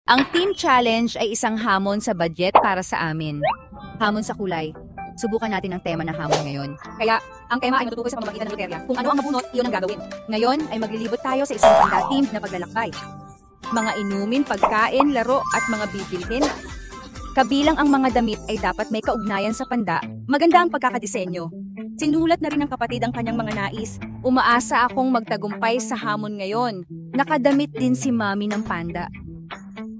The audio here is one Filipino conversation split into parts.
Ang team challenge ay isang hamon sa budget para sa amin. Hamon sa kulay. Subukan natin ang tema ng hamon ngayon. Kaya, ang tema ay matutukoy sa pamamagitan ng loterya. Kung ano ang mabunot, iyon ang gagawin. Ngayon ay maglilibot tayo sa isang panda-team na paglalakbay. Mga inumin, pagkain, laro at mga bibilhin. Kabilang ang mga damit ay dapat may kaugnayan sa panda. Maganda ang pagkakadisenyo. Sinulat na rin ng kapatid ang kanyang mga nais. Umaasa akong magtagumpay sa hamon ngayon. Nakadamit din si Mami ng panda.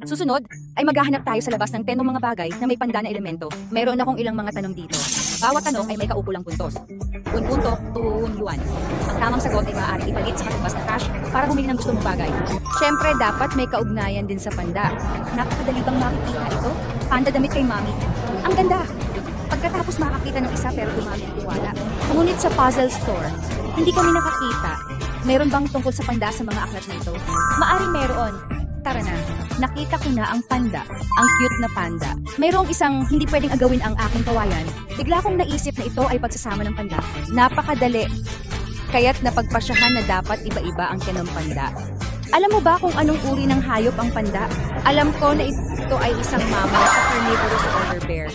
Susunod, ay maghahanap tayo sa labas ng 10 mga bagay na may panda na elemento. Meron akong ilang mga tanong dito. Bawat tanong ay may kaukulang puntos. 1 punto, 2 yuan. Ang tamang sagot ay maaari ipalit sa katumbas na cash para bumili ng gusto mong bagay. Siyempre, dapat may kaugnayan din sa panda. Napakadali bang makikita ito? Panda damit kay Mami. Ang ganda! Pagkatapos makakita ng isa pero dumami ang tiwala. Ngunit sa puzzle store, hindi kami nakakita. Meron bang tungkol sa panda sa mga aklat nito? Maaring meron. Tara na, nakita ko na ang panda, ang cute na panda. Mayroong isang hindi pwedeng agawin ang aking kawayan. Bigla kong naisip na ito ay pagsasama ng panda. Napakadali. Kaya't napagpasyahan na dapat iba-iba ang tiyan ng panda. Alam mo ba kung anong uri ng hayop ang panda? Alam ko na ito ay isang mammal sa carnivorous order bear.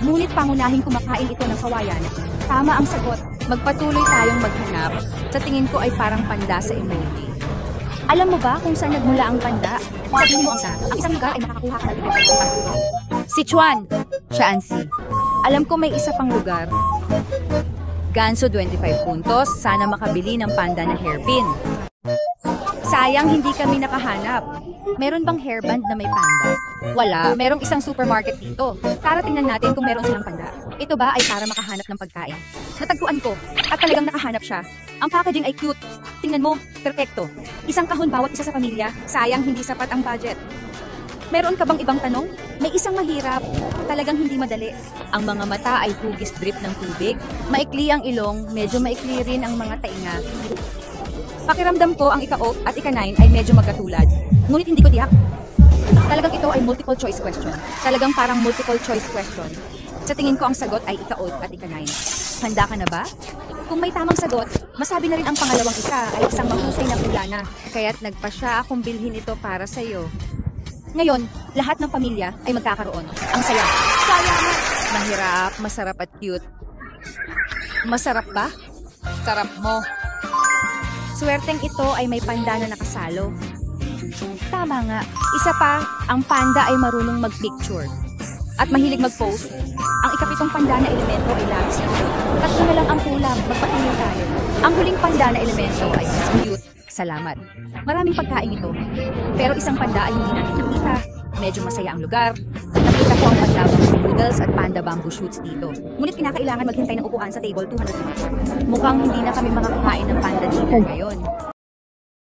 Ngunit pangunahing kumakain ito ng kawayan. Tama ang sagot. Magpatuloy tayong maghanap. Sa tingin ko ay parang panda sa emoji. Alam mo ba kung saan nagmula ang panda? Sabihin mo ang isang lugar ay makakakuha ka ng Sichuan! Shaanxi. Alam ko may isa pang lugar. Ganso 25 puntos, sana makabili ng panda na hairpin. Sayang hindi kami nakahanap. Meron bang hairband na may panda? Wala, merong isang supermarket dito. Tara tingnan natin kung meron silang panda. Ito ba ay para makahanap ng pagkain? Natagpuan ko at talagang nakahanap siya. Ang packaging ay cute. Tingnan mo, perfecto. Isang kahon bawat isa sa pamilya. Sayang hindi sapat ang budget. Meron ka bang ibang tanong? May isang mahirap. Talagang hindi madali. Ang mga mata ay hugis drip ng tubig. Maikli ang ilong, medyo maikli rin ang mga tainga. Pakiramdam ko ang ika-8 at ika-9 ay medyo magkatulad. Ngunit hindi ko tiyak. Talagang ito ay multiple choice question. Talagang parang multiple choice question. Sa tingin ko ang sagot ay ika-8 at ika-9. Handa ka na ba? Kung may tamang sagot, masabi na rin ang pangalawang isa ay isang mahusay na kulana. Kaya't nagpasya akong bilhin ito para sa iyo. Ngayon, lahat ng pamilya ay magkakaroon. Ang saya. Sayang! Mahirap, masarap at cute. Masarap ba? Sarap mo. Swerteng ito ay may panda na nakasalo. Tama nga. Isa pa, ang panda ay marunong mag-picture. At mahilig mag-post. Ang ikapitong panda na elemento ay labis na cute. Tatlo na lang ang kulang, magpatuloy tayo. Ang huling panda na elemento ay mas cute. Salamat. Maraming pagkain ito. Pero isang panda ay hindi natin nakita. Medyo masaya ang lugar. Nakita ko ang panda bamboo noodles at panda bamboo shoots dito. Ngunit kinakailangan maghintay ng upuan sa table 200. Mukhang hindi na kami makakain ng panda dito ngayon.